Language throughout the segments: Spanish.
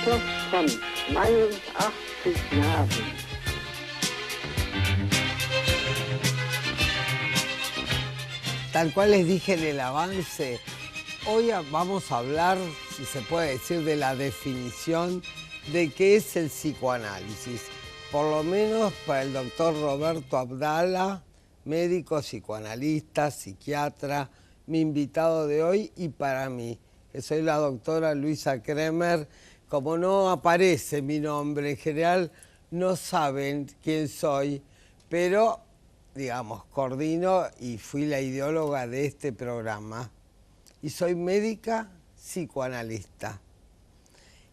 Schloss von 82 Jahren. Tal cual les dije en el avance, hoy vamos a hablar, si se puede decir, de la definición de qué es el psicoanálisis. Por lo menos para el doctor Roberto Abdala, médico, psicoanalista, psiquiatra, mi invitado de hoy, y para mí, que soy la doctora Luisa Kremer. Como no aparece mi nombre, en general no saben quién soy, pero, digamos, coordino y fui la ideóloga de este programa. Y soy médica psicoanalista.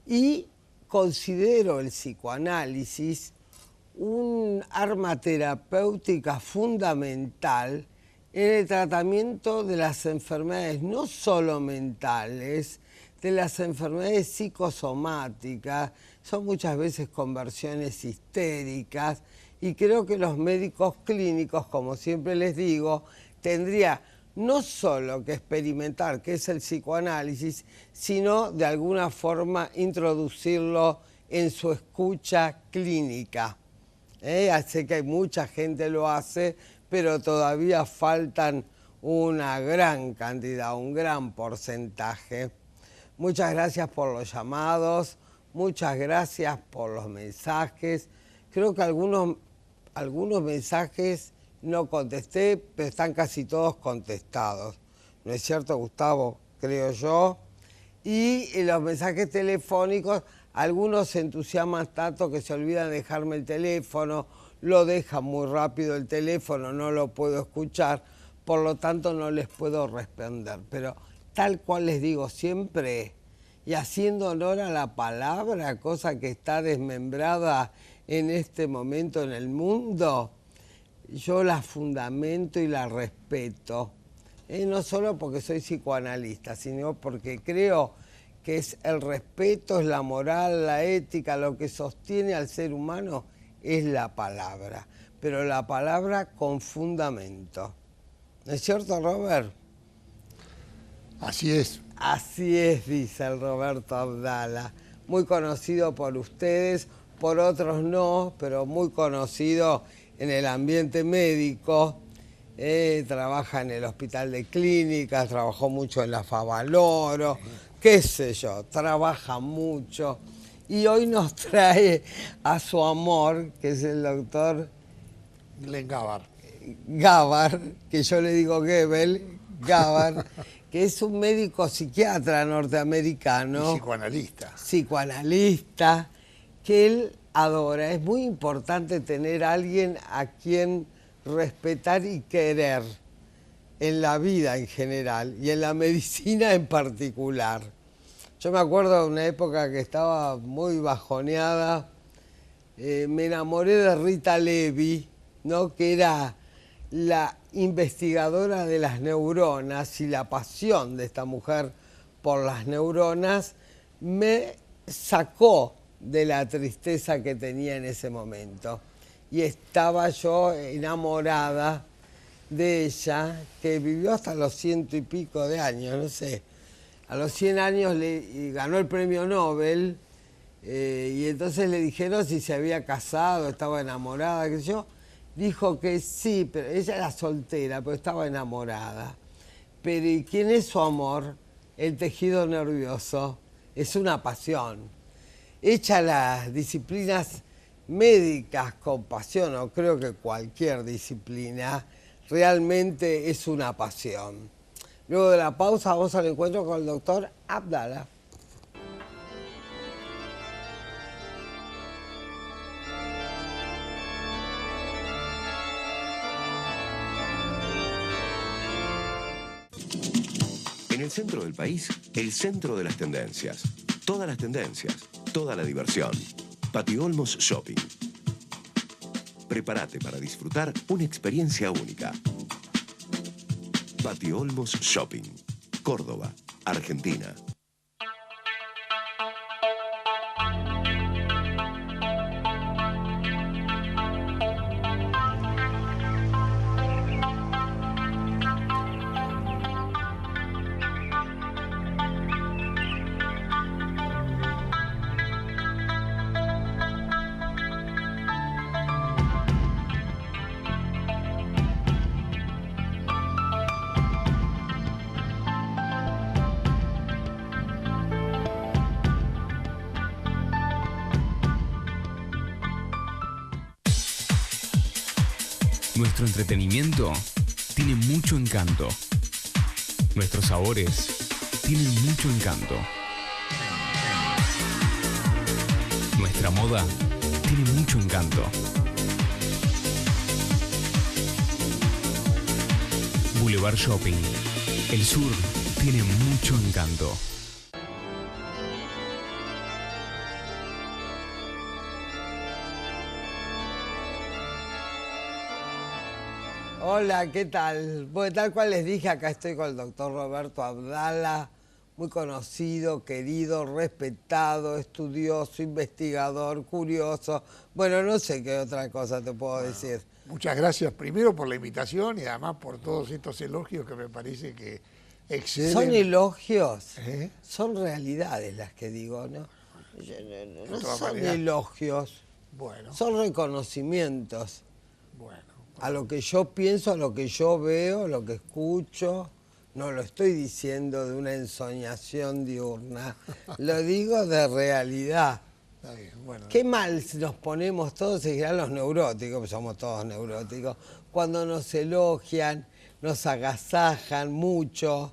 Y considero el psicoanálisis un arma terapéutica fundamental en el tratamiento de las enfermedades no solo mentales, de las enfermedades psicosomáticas, son muchas veces conversiones histéricas, y creo que los médicos clínicos, como siempre les digo, tendría no solo que experimentar qué es el psicoanálisis, sino de alguna forma introducirlo en su escucha clínica. Sé que hay mucha gente que lo hace, pero todavía faltan una gran cantidad, un gran porcentaje. Muchas gracias por los llamados, muchas gracias por los mensajes. Creo que algunos mensajes no contesté, pero están casi todos contestados. ¿No es cierto, Gustavo? Creo yo. Y los mensajes telefónicos, algunos se entusiasman tanto que se olvidan de dejarme el teléfono, lo dejan muy rápido el teléfono, no lo puedo escuchar, por lo tanto no les puedo responder. Pero tal cual les digo siempre, y haciendo honor a la palabra, cosa que está desmembrada en este momento en el mundo, yo la fundamento y la respeto. No solo porque soy psicoanalista, sino porque creo que es el respeto, es la moral, la ética, lo que sostiene al ser humano es la palabra, pero la palabra con fundamento. ¿No es cierto, Robert? Así es. Así es, dice el Roberto Abdala, muy conocido por ustedes, por otros no, pero muy conocido en el ambiente médico. Trabaja en el Hospital de Clínicas, trabajó mucho en la Favaloro, qué sé yo, trabaja mucho. Y hoy nos trae a su amor, que es el doctor Glenn Gabbard. Gabbard, que yo le digo Goebbels, Gabbard, que es un médico psiquiatra norteamericano. Y psicoanalista. Psicoanalista, que él adora. Es muy importante tener a alguien a quien respetar y querer en la vida en general y en la medicina en particular. Yo me acuerdo de una época que estaba muy bajoneada, me enamoré de Rita Levi, ¿no? Que era la investigadora de las neuronas, y la pasión de esta mujer por las neuronas me sacó de la tristeza que tenía en ese momento. Y estaba yo enamorada de ella, que vivió hasta los 100 y pico de años, no sé. A los 100 años ganó el premio Nobel, y entonces le dijeron si se había casado, estaba enamorada, qué sé yo. Dijo que sí, pero ella era soltera, pero estaba enamorada. Pero ¿y quién es su amor? El tejido nervioso. Es una pasión. Echa las disciplinas médicas con pasión, o creo que cualquier disciplina, realmente es una pasión. Luego de la pausa vamos al encuentro con el doctor Abdala. En el centro del país, el centro de las tendencias. Todas las tendencias, toda la diversión. Patio Olmos Shopping. Prepárate para disfrutar una experiencia única. Patio Olmos Shopping. Córdoba, Argentina. Nuestro entretenimiento tiene mucho encanto. Nuestros sabores tienen mucho encanto. Nuestra moda tiene mucho encanto. Boulevard Shopping. El sur tiene mucho encanto. Hola, ¿qué tal? Bueno, tal cual les dije, acá estoy con el doctor Roberto Abdala, muy conocido, querido, respetado, estudioso, investigador, curioso. Bueno, no sé qué otra cosa te puedo decir. Muchas gracias primero por la invitación y además por todos estos elogios que me parece que exceden. ¿Son elogios? ¿Eh? Son realidades las que digo, ¿no? No todas son maneras. elogios, Bueno, son reconocimientos. bueno. A lo que yo pienso, a lo que yo veo, a lo que escucho, no lo estoy diciendo de una ensoñación diurna, lo digo de realidad. Está bien, bueno. Qué mal nos ponemos todos, en general los neuróticos, pues somos todos neuróticos, cuando nos elogian, nos agasajan mucho,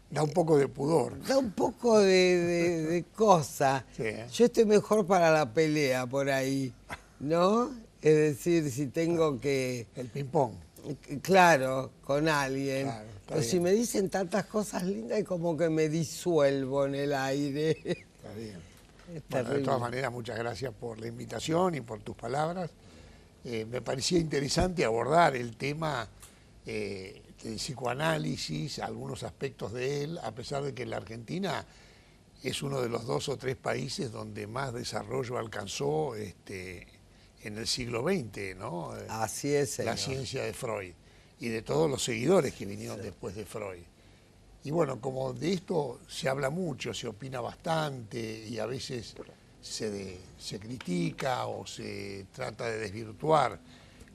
Da un poco de pudor. da un poco de cosa. Sí. Yo estoy mejor para la pelea por ahí, ¿no? Es decir, si tengo que... El ping-pong. Claro, con alguien. Claro, está Pero bien. si me dicen tantas cosas lindas, es como que me disuelvo en el aire. Está bien. Es Bueno, de terrible. todas maneras, muchas gracias por la invitación y por tus palabras. Me parecía interesante abordar el tema del psicoanálisis, algunos aspectos de él, a pesar de que la Argentina es uno de los 2 o 3 países donde más desarrollo alcanzó en el siglo XX, ¿no? Así es, señor. La ciencia de Freud y de todos los seguidores que vinieron después de Freud. Y bueno, como de esto se habla mucho, se opina bastante y a veces se critica o se trata de desvirtuar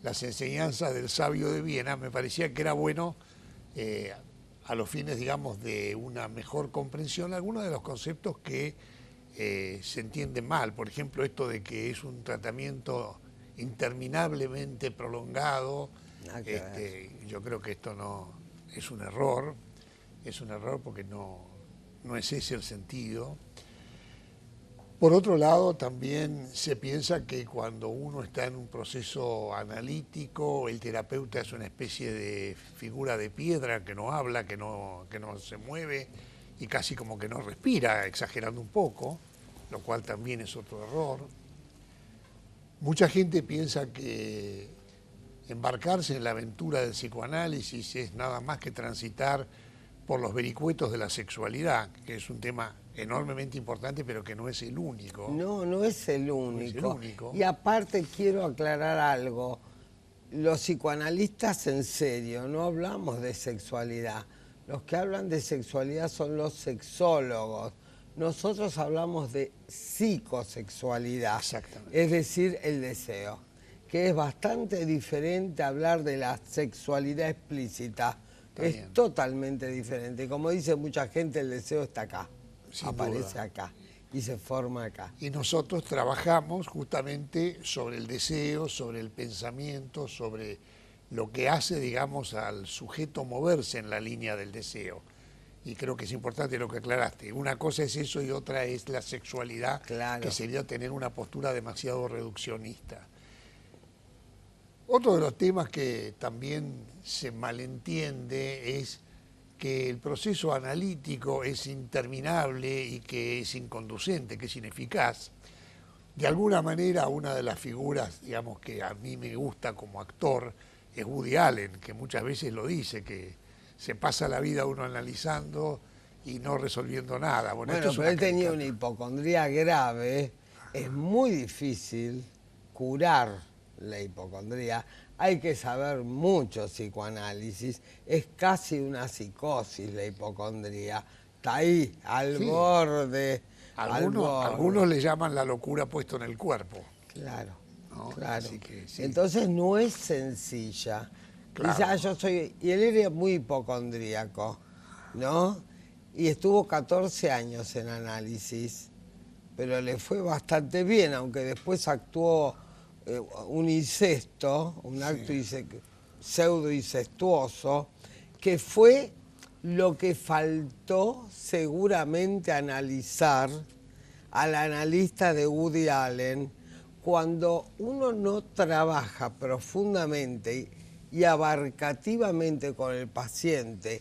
las enseñanzas del sabio de Viena, me parecía que era bueno, a los fines, digamos, de una mejor comprensión, algunos de los conceptos que se entienden mal. Por ejemplo, esto de que es un tratamiento interminablemente prolongado. Nada que ver. Yo creo que esto no es un error porque no es ese el sentido. Por otro lado, también se piensa que cuando uno está en un proceso analítico, el terapeuta es una especie de figura de piedra que no habla, que no se mueve y casi como que no respira, exagerando un poco, lo cual también es otro error. Mucha gente piensa que embarcarse en la aventura del psicoanálisis es nada más que transitar por los vericuetos de la sexualidad, que es un tema enormemente importante, pero que no es el único. No, no es el único. No es el único. Y aparte quiero aclarar algo. Los psicoanalistas en serio no hablamos de sexualidad. Los que hablan de sexualidad son los sexólogos. Nosotros hablamos de psicosexualidad. Exactamente. Es decir, el deseo. Que es bastante diferente a hablar de la sexualidad explícita. Está Es bien. totalmente diferente. Como dice mucha gente, el deseo está acá. Sin Aparece duda. acá y se forma acá. Y nosotros trabajamos justamente sobre el deseo, sobre el pensamiento, sobre lo que hace, digamos, al sujeto moverse en la línea del deseo. Y creo que es importante lo que aclaraste. Una cosa es eso y otra es la sexualidad, Claro. que sería tener una postura demasiado reduccionista. Otro de los temas que también se malentiende es que el proceso analítico es interminable y que es inconducente, que es ineficaz. De alguna manera, una de las figuras, digamos, que a mí me gusta como actor es Woody Allen, que muchas veces lo dice, que se pasa la vida uno analizando y no resolviendo nada. Bueno, esto es pero una él tenía caricatura. una hipocondría grave. Es muy difícil curar la hipocondría. Hay que saber mucho psicoanálisis. Es casi una psicosis la hipocondría. Está ahí, al Sí. borde. al borde. Algunos le llaman la locura puesto en el cuerpo. Claro, ¿No? claro. Así que, sí. Entonces no es sencilla. Claro. Dice, yo soy... Y él era muy hipocondríaco, ¿no? Y estuvo 14 años en análisis, pero le fue bastante bien, aunque después actuó un incesto, un acto pseudo incestuoso, que fue lo que faltó seguramente analizar al analista de Woody Allen. Cuando uno no trabaja profundamente y abarcativamente con el paciente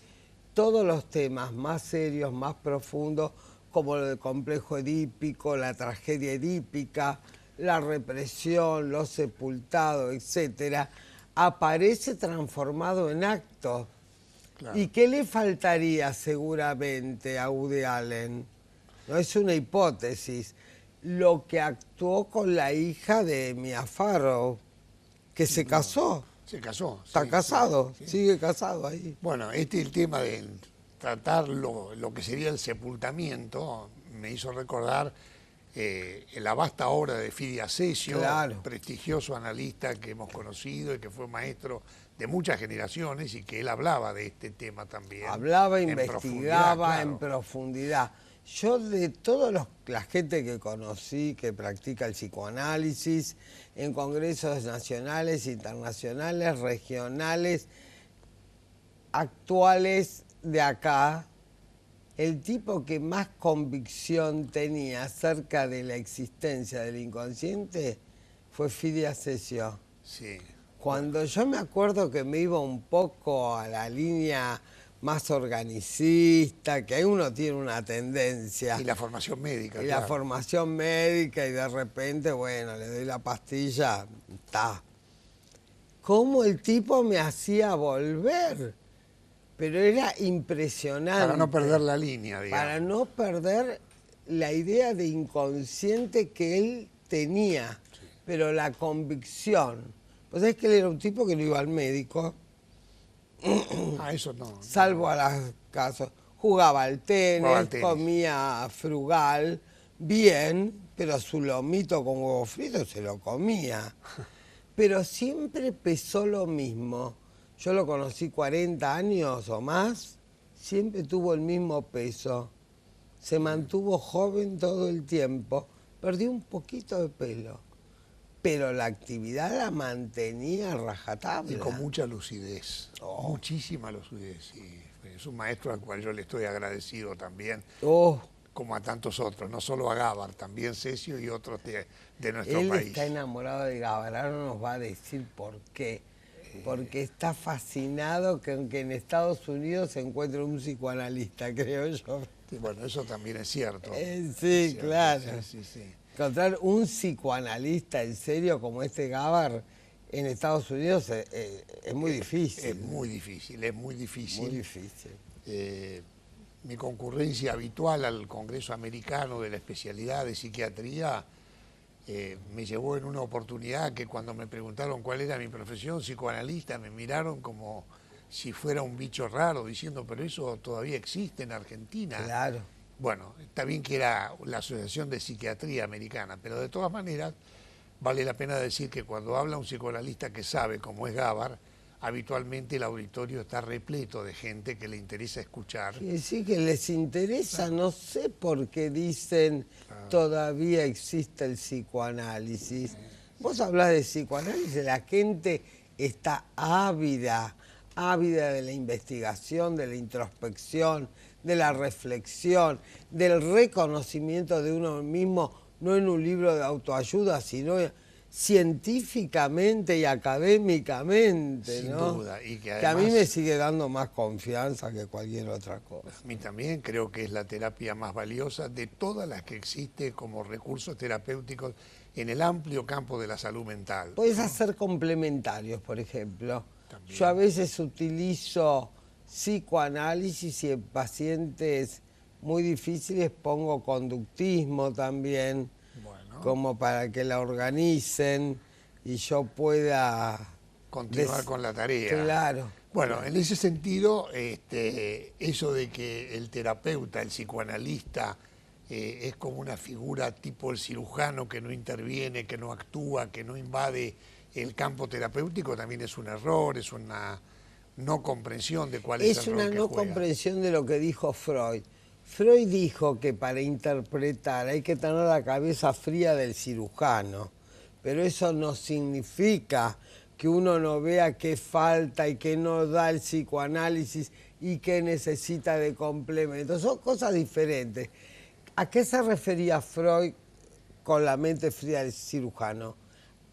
todos los temas más serios, más profundos, como lo del complejo edípico, la tragedia edípica, la represión, los sepultados, etcétera, aparece transformado en actos. Claro. ¿Y qué le faltaría seguramente a Woody Allen? No es una hipótesis. Lo que actuó con la hija de Mia Farrow, que se casó. Se casó. Está casado, sigue casado ahí. Bueno, el tema de tratar lo que sería el sepultamiento me hizo recordar la vasta obra de Fidia Cesio, claro, prestigioso analista que hemos conocido y que fue maestro de muchas generaciones y que él hablaba de este tema también. Hablaba, investigaba en profundidad. Yo de toda la gente que conocí que practica el psicoanálisis en congresos nacionales, internacionales, regionales, actuales de acá, el tipo que más convicción tenía acerca de la existencia del inconsciente fue Fidia Cesio. Sí. Cuando yo me acuerdo que me iba un poco a la línea más organicista, que ahí uno tiene una tendencia. Y la formación médica. Y claro. la formación médica, y de repente, bueno, le doy la pastilla, está. ¿Cómo el tipo me hacía volver? Pero era impresionante. Para no perder la línea, digamos. Para no perder la idea de inconsciente que él tenía, sí, pero la convicción. Pues es que él era un tipo que no iba al médico. Eso no. Salvo a los casos. Jugaba al tenis, comía frugal, bien, pero su lomito con huevo frito se lo comía. Pero siempre pesó lo mismo. Yo lo conocí 40 años o más, siempre tuvo el mismo peso. Se mantuvo joven todo el tiempo, perdió un poquito de pelo, pero la actividad la mantenía rajatabla. Y con mucha lucidez, muchísima lucidez. Y es un maestro al cual yo le estoy agradecido también, como a tantos otros, no solo a Gabar, también Cesio y otros de nuestro país. Él está enamorado de Gabar, ahora nos va a decir por qué. Porque está fascinado que en Estados Unidos se encuentre un psicoanalista, creo yo. Sí, bueno, eso también es cierto. Sí, es cierto, claro. Sí. Encontrar un psicoanalista en serio como este Gabar en Estados Unidos es muy difícil. Es muy difícil, es muy difícil. Muy difícil. Mi concurrencia habitual al Congreso Americano de la especialidad de psiquiatría me llevó en una oportunidad que cuando me preguntaron cuál era mi profesión, psicoanalista, me miraron como si fuera un bicho raro, diciendo, pero eso todavía existe en Argentina. Claro. Bueno, está bien que era la Asociación de Psiquiatría Americana, pero de todas maneras vale la pena decir que cuando habla un psicoanalista que sabe, como es Gabar, habitualmente el auditorio está repleto de gente que le interesa escuchar. Sí, que les interesa, no sé por qué dicen todavía existe el psicoanálisis. Vos hablás de psicoanálisis, la gente está ávida de la investigación, de la introspección, de la reflexión, del reconocimiento de uno mismo, no en un libro de autoayuda, sino científicamente y académicamente, Sin ¿no? duda. Y que a mí me sigue dando más confianza que cualquier otra cosa. A mí también creo que es la terapia más valiosa de todas las que existe como recursos terapéuticos en el amplio campo de la salud mental. Puedes hacer complementarios, por ejemplo. También. Yo a veces utilizo psicoanálisis y en pacientes muy difíciles pongo conductismo también. Como para que la organicen y yo pueda continuar con la tarea. Claro. Bueno, en ese sentido, eso de que el terapeuta, el psicoanalista, es como una figura tipo el cirujano que no interviene, que no actúa, que no invade el campo terapéutico, también es un error, es una no comprensión de cuál es el rol que juega. Es una no comprensión de lo que dijo Freud. Freud dijo que para interpretar hay que tener la cabeza fría del cirujano, pero eso no significa que uno no vea qué falta y qué no da el psicoanálisis y qué necesita de complemento. Son cosas diferentes. ¿A qué se refería Freud con la mente fría del cirujano?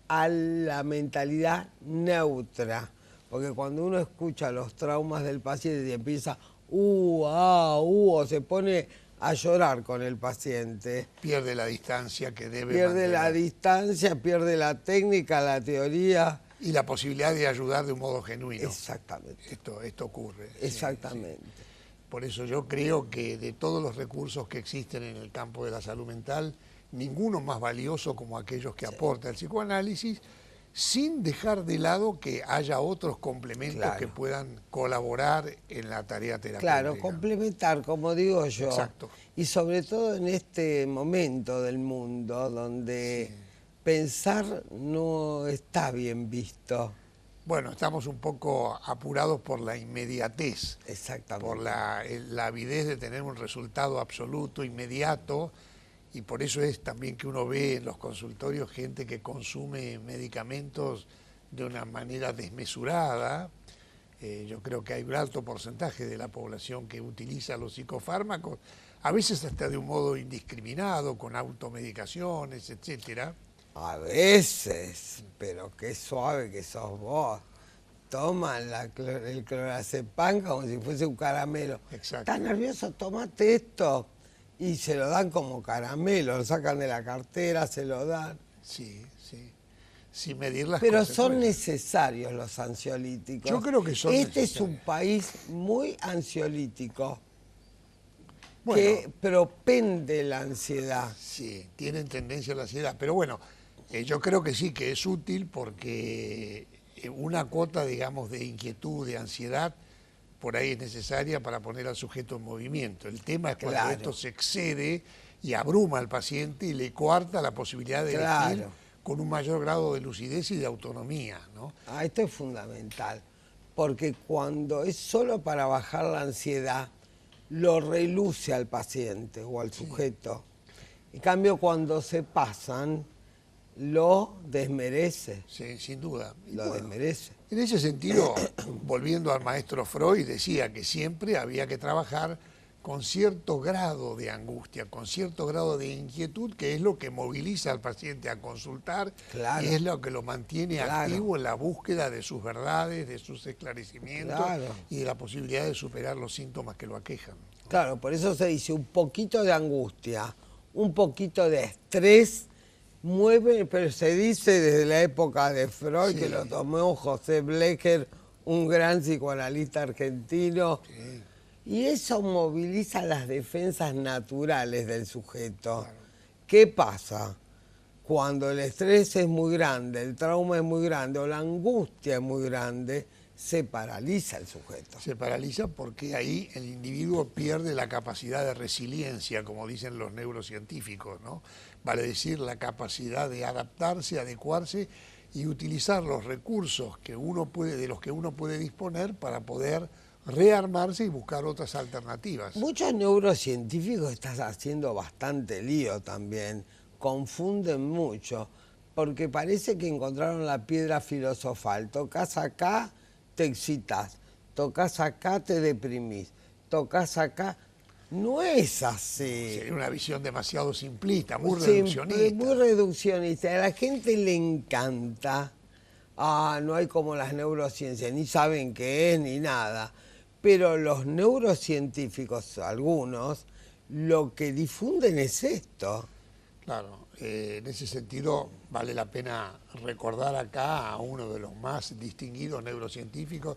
A la mentalidad neutra. Porque cuando uno escucha los traumas del paciente y empieza, o se pone a llorar con el paciente. Pierde la distancia que debe Pierde mantener. la distancia, pierde la técnica, la teoría. Y la posibilidad de ayudar de un modo genuino. Exactamente. Esto ocurre. Exactamente. Sí. Por eso yo creo que de todos los recursos que existen en el campo de la salud mental, ninguno más valioso como aquellos que aporta el psicoanálisis, sin dejar de lado que haya otros complementos que puedan colaborar en la tarea terapéutica. Claro, complementar, como digo yo. Exacto. Y sobre todo en este momento del mundo donde pensar no está bien visto. Bueno, estamos un poco apurados por la inmediatez. Exactamente. Por la avidez de tener un resultado absoluto, inmediato. Y por eso es también que uno ve en los consultorios gente que consume medicamentos de una manera desmesurada. Yo creo que hay un alto porcentaje de la población que utiliza los psicofármacos, a veces hasta de un modo indiscriminado, con automedicaciones, etcétera. A veces, pero qué suave que sos vos. Toman el clorazepam como si fuese un caramelo. Exacto. ¿Estás nervioso? Tómate esto. Y se lo dan como caramelo, lo sacan de la cartera, se lo dan. Sí. Sin medir las Pero consecuencias. son necesarios los ansiolíticos. Yo creo que son Este es necesarios. un país muy ansiolítico, Bueno, que propende la ansiedad. sí, tienen tendencia a la ansiedad. Pero bueno, yo creo que sí, que es útil porque una cuota, digamos, de inquietud, de ansiedad, por ahí es necesaria para poner al sujeto en movimiento. El tema es cuando esto se excede y abruma al paciente y le coarta la posibilidad de elegir con un mayor grado de lucidez y de autonomía, ¿no? Esto es fundamental, porque cuando es solo para bajar la ansiedad, lo reluce al paciente o al sujeto. En cambio, cuando se pasan, lo desmerece. Sí, sin duda. Lo desmerece. En ese sentido, volviendo al maestro Freud, decía que siempre había que trabajar con cierto grado de angustia, con cierto grado de inquietud, que es lo que moviliza al paciente a consultar, y es lo que lo mantiene activo en la búsqueda de sus verdades, de sus esclarecimientos y de la posibilidad de superar los síntomas que lo aquejan. Claro, por eso se dice un poquito de angustia, un poquito de estrés, mueve, pero se dice desde la época de Freud, que lo tomó José Blecher, un gran psicoanalista argentino, y eso moviliza las defensas naturales del sujeto. ¿Qué pasa? Cuando el estrés es muy grande, el trauma es muy grande o la angustia es muy grande, se paraliza el sujeto. Se paraliza porque ahí el individuo pierde la capacidad de resiliencia, como dicen los neurocientíficos, ¿no? Vale decir, la capacidad de adaptarse, adecuarse y utilizar los recursos que de los que uno puede disponer para poder rearmarse y buscar otras alternativas. Muchos neurocientíficos están haciendo bastante lío también, confunden mucho, porque parece que encontraron la piedra filosofal. Tocas acá, te excitas, tocas acá, te deprimís, tocas acá. No es así. Sería una visión demasiado simplista, muy reduccionista. Muy reduccionista. A la gente le encanta. No hay como las neurociencias, ni saben qué es ni nada. Pero los neurocientíficos, algunos, lo que difunden es esto. Claro, en ese sentido vale la pena recordar acá a uno de los más distinguidos neurocientíficos,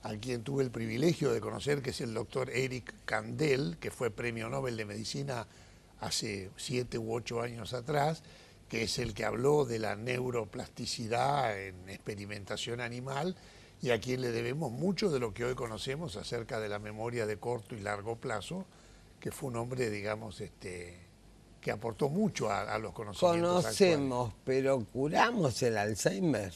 a quien tuve el privilegio de conocer, que es el doctor Eric Kandel, que fue premio Nobel de Medicina hace 7 u 8 años atrás, que es el que habló de la neuroplasticidad en experimentación animal, y a quien le debemos mucho de lo que hoy conocemos acerca de la memoria de corto y largo plazo, que fue un hombre, digamos, que aportó mucho a los conocimientos Conocemos, actuales. pero curamos el Alzheimer.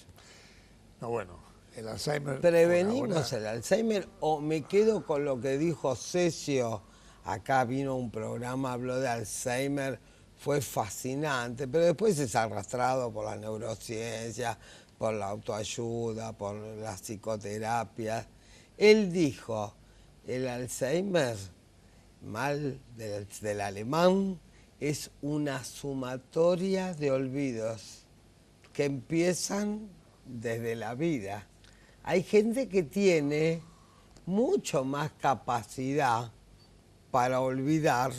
No, bueno, el Alzheimer... ¿Prevenimos el Alzheimer o me quedo con lo que dijo Cesio? Acá vino un programa, habló de Alzheimer, fue fascinante, pero después es arrastrado por la neurociencia, por la autoayuda, por las psicoterapias. Él dijo, el Alzheimer, mal del alemán, es una sumatoria de olvidos que empiezan desde la vida. Hay gente que tiene mucho más capacidad para olvidar,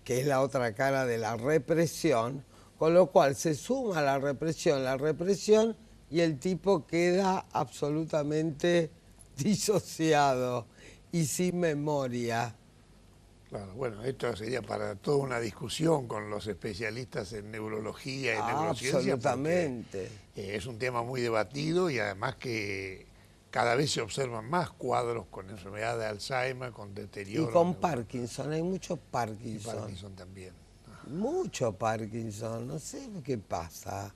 que es la otra cara de la represión, con lo cual se suma la represión y el tipo queda absolutamente disociado y sin memoria. Claro, bueno, esto sería para toda una discusión con los especialistas en neurología y neurociencia. Absolutamente. Es un tema muy debatido y además que cada vez se observan más cuadros con enfermedad de Alzheimer, con deterioro. Y con Parkinson, hay mucho Parkinson. Y Parkinson también. Mucho Parkinson, no sé qué pasa.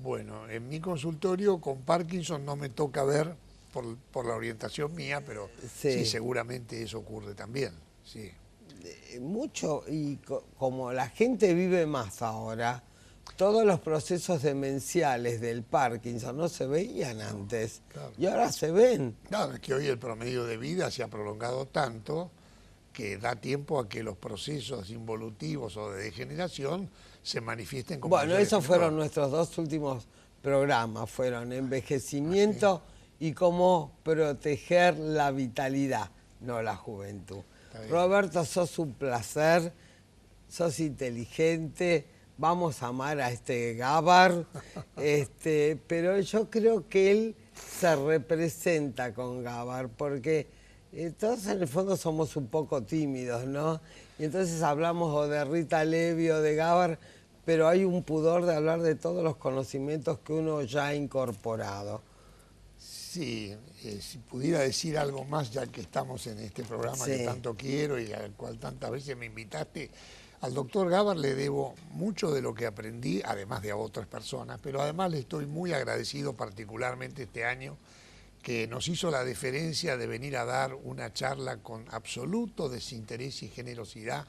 Bueno, en mi consultorio con Parkinson no me toca ver por la orientación mía, pero sí, seguramente eso ocurre también, sí. Mucho, y como la gente vive más ahora, todos los procesos demenciales del Parkinson no se veían antes, claro. Y ahora se ven. Claro, es que hoy el promedio de vida se ha prolongado tanto que da tiempo a que los procesos involutivos o de degeneración se manifiesten como... Bueno, esos fueron nuestros dos últimos programas, fueron envejecimiento y cómo proteger la vitalidad, no la juventud. Roberto, sos un placer, sos inteligente, vamos a amar a este Gabar, pero yo creo que él se representa con Gabar, porque todos en el fondo somos un poco tímidos, ¿no? Y entonces hablamos o de Rita Levi o de Gabar, pero hay un pudor de hablar de todos los conocimientos que uno ya ha incorporado. Sí, si pudiera decir algo más, ya que estamos en este programa que tanto quiero y al cual tantas veces me invitaste, al doctor Gabar le debo mucho de lo que aprendí, además de a otras personas, pero además le estoy muy agradecido particularmente este año que nos hizo la deferencia de venir a dar una charla con absoluto desinterés y generosidad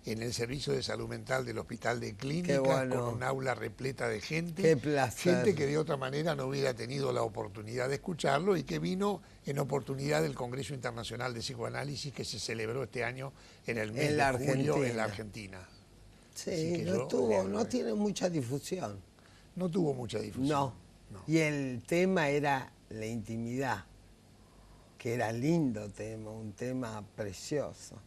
en el Servicio de Salud Mental del Hospital de Clínicas, con un aula repleta de gente. Qué placer. Gente que de otra manera no hubiera tenido la oportunidad de escucharlo y que vino en oportunidad del Congreso Internacional de Psicoanálisis que se celebró este año en el mes de julio en la Argentina. Sí, no tiene mucha difusión. No tuvo mucha difusión. No. Y el tema era la intimidad, que era lindo tema, un tema precioso.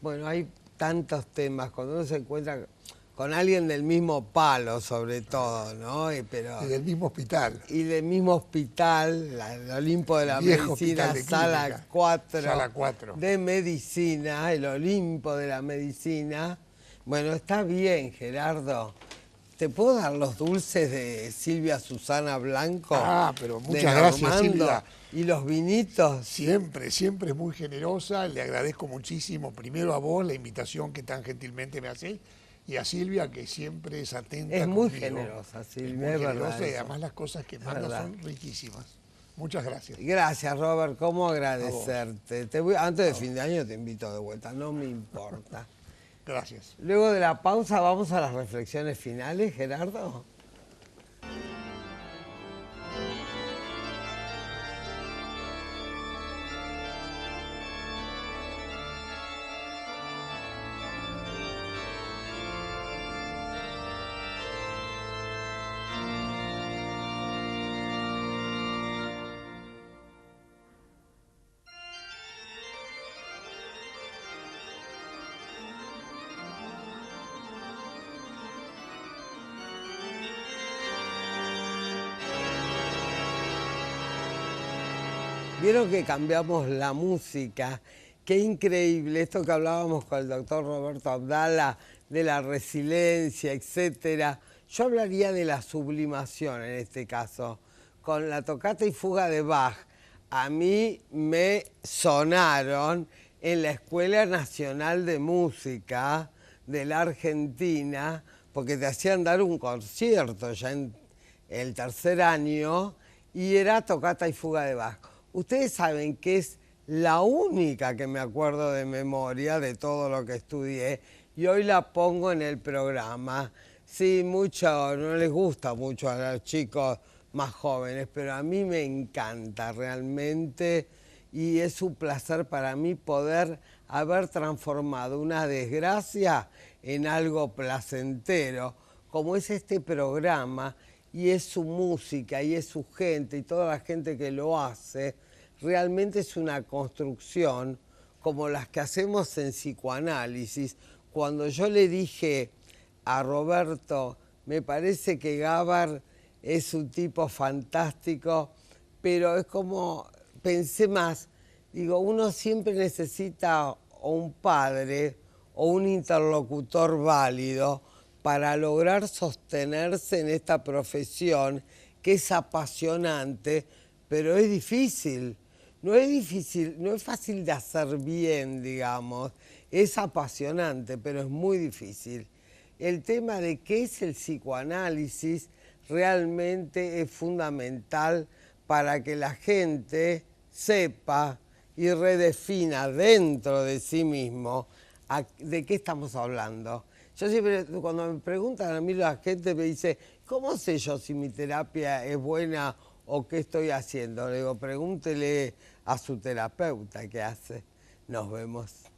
Bueno, hay tantos temas, cuando uno se encuentra con alguien del mismo palo, sobre todo, ¿no? Y del mismo hospital. Y del mismo hospital, el Olimpo de la Medicina, sala 4 de Medicina, el Olimpo de la Medicina. Bueno, está bien, Gerardo. ¿Te puedo dar los dulces de Silvia Susana Blanco? Ah, pero muchas gracias, Silvia. ¿Y los vinitos? Siempre, siempre es muy generosa. Le agradezco muchísimo, primero a vos, la invitación que tan gentilmente me hacés, y a Silvia, que siempre es atenta. Es muy generosa, Silvia. Es muy generosa y además las cosas que manda son riquísimas. Muchas gracias. Gracias, Robert. ¿Cómo agradecerte? Antes de fin de año te invito de vuelta, no me importa. Gracias. Luego de la pausa vamos a las reflexiones finales, Gerardo. Vieron que cambiamos la música, qué increíble, esto que hablábamos con el doctor Roberto Abdala, de la resiliencia, etcétera. Yo hablaría de la sublimación en este caso, con la tocata y fuga de Bach. A mí me sonaron en la Escuela Nacional de Música de la Argentina, porque te hacían dar un concierto ya en el tercer año, y era tocata y fuga de Bach. Ustedes saben que es la única que me acuerdo de memoria de todo lo que estudié, y hoy la pongo en el programa. Sí, mucho, no les gusta mucho a los chicos más jóvenes, pero a mí me encanta realmente y es un placer para mí poder haber transformado una desgracia en algo placentero, como es este programa, y es su música, y es su gente, y toda la gente que lo hace, realmente es una construcción como las que hacemos en psicoanálisis. Cuando yo le dije a Roberto, me parece que Gabar es un tipo fantástico, pero es como, pensé más, digo, uno siempre necesita o un padre o un interlocutor válido para lograr sostenerse en esta profesión que es apasionante, pero es difícil. No es difícil, no es fácil de hacer bien, digamos. Es apasionante, pero es muy difícil. El tema de qué es el psicoanálisis realmente es fundamental para que la gente sepa y redefina dentro de sí mismo de qué estamos hablando. Yo siempre, cuando me preguntan a mí la gente me dice, ¿cómo sé yo si mi terapia es buena o qué estoy haciendo? Le digo, pregúntele a su terapeuta qué hace. Nos vemos.